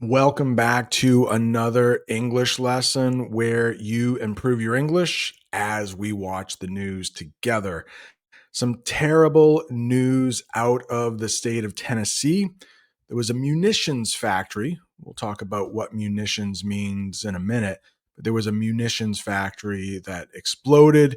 Welcome back to another English lesson where you improve your English as we watch the news together. Some terrible news out of the state of Tennessee. There was a munitions factory. We'll talk about what munitions means in a minute. But there was a munitions factory that exploded,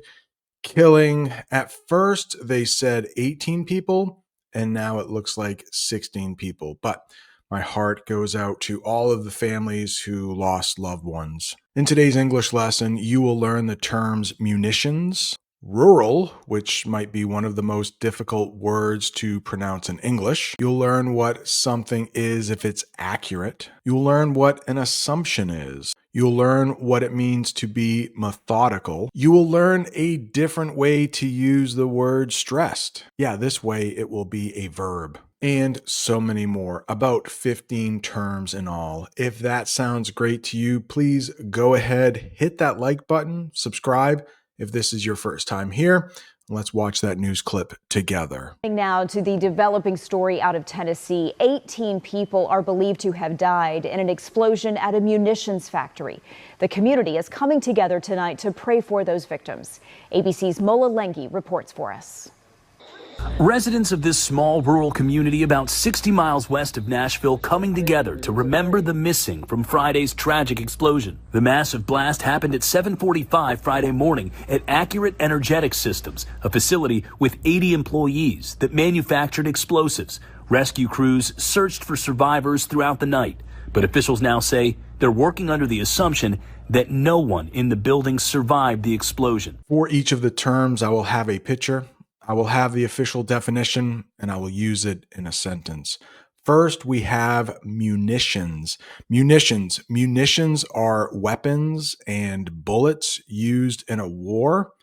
killing, at first they said 18 people, and now it looks like 16 people. But my heart goes out to all of the families who lost loved ones. In today's English lesson, you will learn the terms munitions, rural, which might be one of the most difficult words to pronounce in English. You'll learn what something is if it's accurate. You'll learn what an assumption is. You'll learn what it means to be methodical. You will learn a different way to use the word stressed. Yeah, this way it will be a verb. And so many more, about 15 terms in all. If that sounds great to you, please go ahead, hit that like button, subscribe if this is your first time here. Let's watch that news clip together. Now to the developing story out of Tennessee. 18 people are believed to have died in an explosion at a munitions factory. The community is coming together tonight to pray for those victims. ABC's Mola Lengi reports for us. Residents of this small rural community about 60 miles west of Nashville coming together to remember the missing from Friday's tragic explosion. The massive blast happened at 7:45 Friday morning at Accurate Energetic Systems, a facility with 80 employees that manufactured explosives. Rescue crews searched for survivors throughout the night, but officials now say they're working under the assumption that no one in the building survived the explosion. For each of the terms, I will have a picture. I will have the official definition, and I will use it in a sentence. First, we have munitions. Munitions are weapons and bullets used in a war.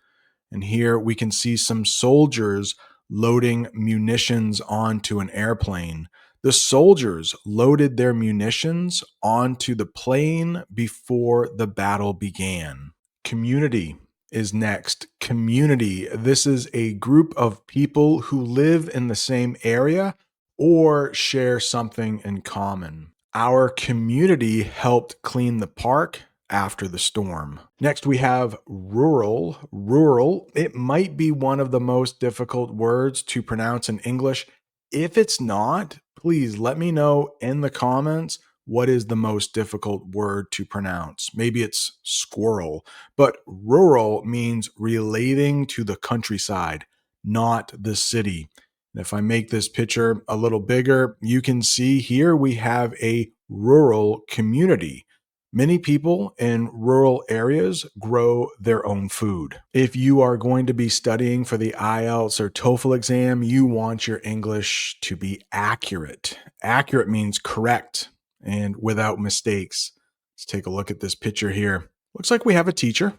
And here we can see some soldiers loading munitions onto an airplane. The soldiers loaded their munitions onto the plane before the battle began. Community is next. Community. This is a group of people who live in the same area or share something in common. Our community helped clean the park after the storm. Next, we have rural. Rural. It might be one of the most difficult words to pronounce in English. If it's not, please let me know in the comments. What is the most difficult word to pronounce? Maybe it's squirrel, but rural means relating to the countryside, not the city. And if I make this picture a little bigger, you can see here we have a rural community. Many people in rural areas grow their own food. If you are going to be studying for the IELTS or TOEFL exam, you want your English to be accurate. Accurate means correct and without mistakes. Let's take a look at this picture here. Looks like we have a teacher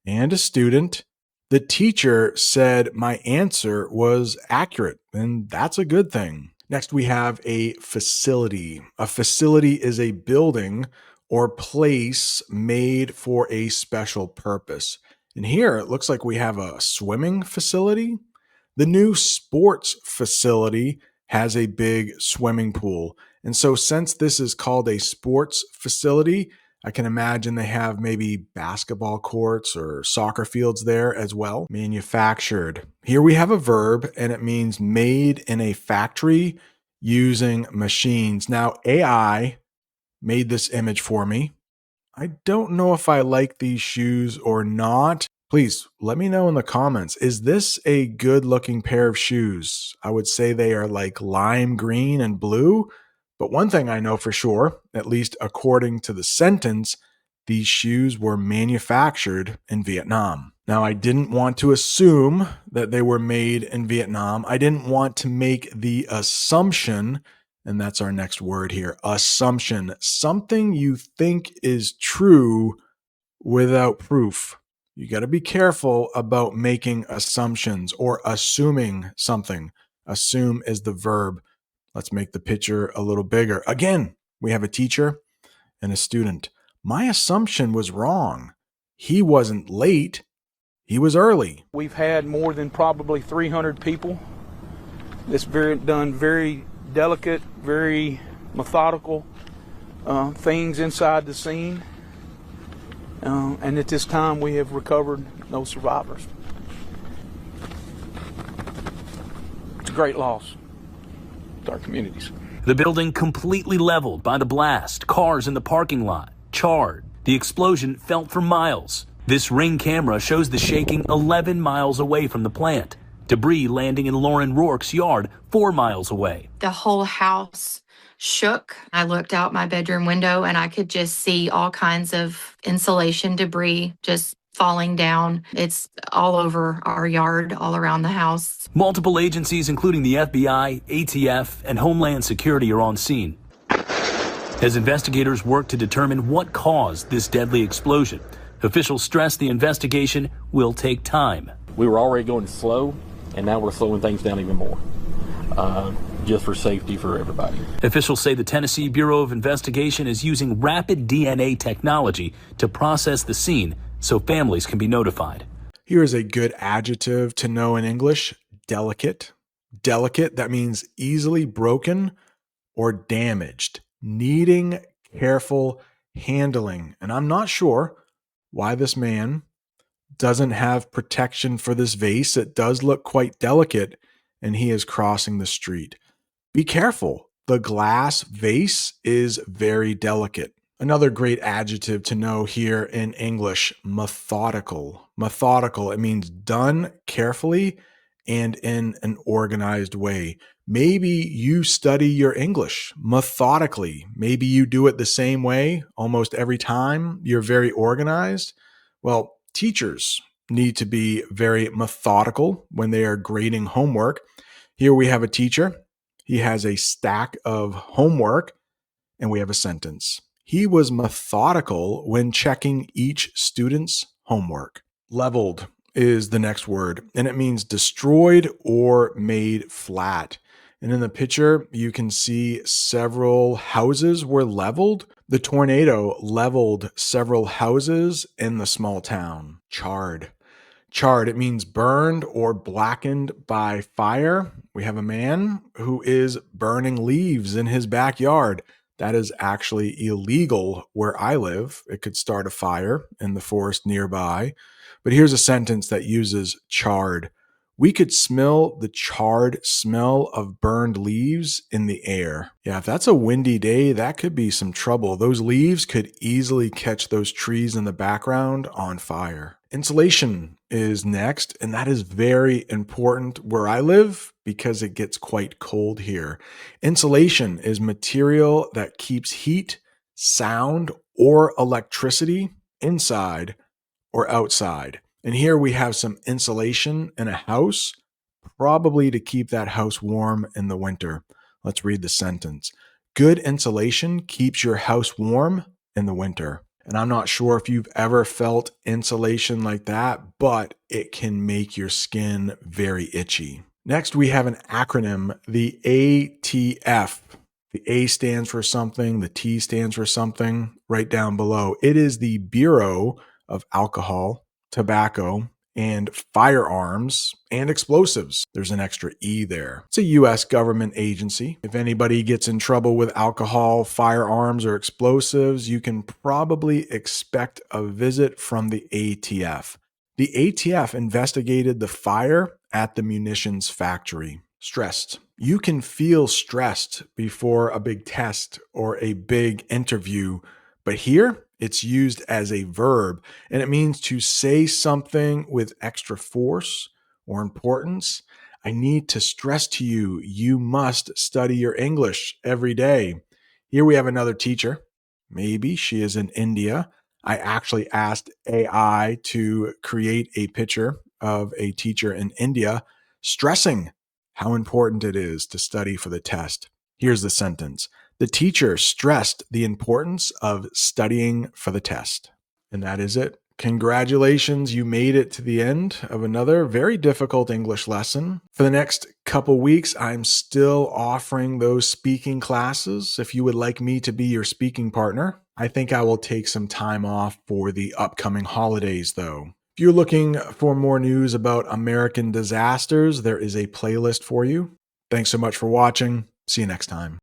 and a student. The teacher said my answer was accurate, and that's a good thing. Next, we have a facility. A facility is a building or place made for a special purpose. And here it looks like we have a swimming facility. The new sports facility has a big swimming pool. And so since this is called a sports facility, I can imagine they have maybe basketball courts or soccer fields there as well. Manufactured. Here we have a verb, and it means made in a factory using machines. Now, AI made this image for me. I don't know if I like these shoes or not. Please let me know in the comments. Is this a good looking pair of shoes? I would say they are like lime green and blue. But one thing I know for sure, at least according to the sentence, these shoes were manufactured in Vietnam. Now, I didn't want to assume that they were made in Vietnam. I didn't want to make the assumption, and that's our next word here, assumption. Something you think is true without proof. You got to be careful about making assumptions or assuming something. Assume is the verb. Let's make the picture a little bigger. Again, we have a teacher and a student. My assumption was wrong. He wasn't late. He was early. We've had more than probably 300 people. It's done very delicate, very methodical. things inside the scene. And at this time, we have recovered no survivors. It's a great loss to our communities. The building completely leveled by the blast, cars in the parking lot, charred. The explosion felt for miles. This Ring camera shows the shaking 11 miles away from the plant. Debris landing in Lauren Rourke's yard 4 miles away. The whole house shook. I looked out my bedroom window and I could just see all kinds of insulation debris just falling down. It's all over our yard, all around the house. Multiple agencies, including the FBI, ATF, and Homeland Security, are on scene as investigators work to determine what caused this deadly explosion. Officials stress the investigation will take time. We were already going slow, and now we're slowing things down even more, just for safety for everybody. Officials say the Tennessee Bureau of Investigation is using rapid DNA technology to process the scene so families can be notified. Here is a good adjective to know in English: delicate. Delicate, that means easily broken or damaged, needing careful handling. And I'm not sure why this man doesn't have protection for this vase. It does look quite delicate, and he is crossing the street. Be careful. The glass vase is very delicate. Another great adjective to know here in English: methodical. Methodical, it means done carefully and in an organized way. Maybe you study your English methodically. Maybe you do it the same way almost every time. You're very organized. Well, teachers need to be very methodical when they are grading homework. Here we have a teacher. He has a stack of homework, and we have a sentence. He was methodical when checking each student's homework. Leveled is the next word, and it means destroyed or made flat. And in the picture, you can see several houses were leveled. The tornado leveled several houses in the small town. Charred. Charred, it means burned or blackened by fire. We have a man who is burning leaves in his backyard. That is actually illegal where I live. It could start a fire in the forest nearby. But here's a sentence that uses charred. We could smell the charred smell of burned leaves in the air. Yeah, if that's a windy day, that could be some trouble. Those leaves could easily catch those trees in the background on fire. Insulation is next, and that is very important where I live because it gets quite cold here. Insulation is material that keeps heat, sound, or electricity inside or outside. And here we have some insulation in a house, probably to keep that house warm in the winter. Let's read the sentence. Good insulation keeps your house warm in the winter. And I'm not sure if you've ever felt insulation like that, but it can make your skin very itchy. Next, we have an acronym, the ATF. The A stands for something, the T stands for something, right down below. It is the Bureau of Alcohol, Tobacco, and Firearms and Explosives. There's an extra E there. It's a U.S. government agency. If anybody gets in trouble with alcohol, firearms, or explosives, you can probably expect a visit from the ATF. The ATF investigated the fire at the munitions factory. Stressed. You can feel stressed before a big test or a big interview, but here it's used as a verb, and it means to say something with extra force or importance. I need to stress to you, you must study your English every day. Here we have another teacher. Maybe she is in India. I actually asked AI to create a picture of a teacher in India stressing how important it is to study for the test. Here's the sentence. The teacher stressed the importance of studying for the test. And that is it. Congratulations, you made it to the end of another very difficult English lesson. For the next couple weeks, I'm still offering those speaking classes. If you would like me to be your speaking partner, I think I will take some time off for the upcoming holidays, though. If you're looking for more news about American disasters, there is a playlist for you. Thanks so much for watching. See you next time.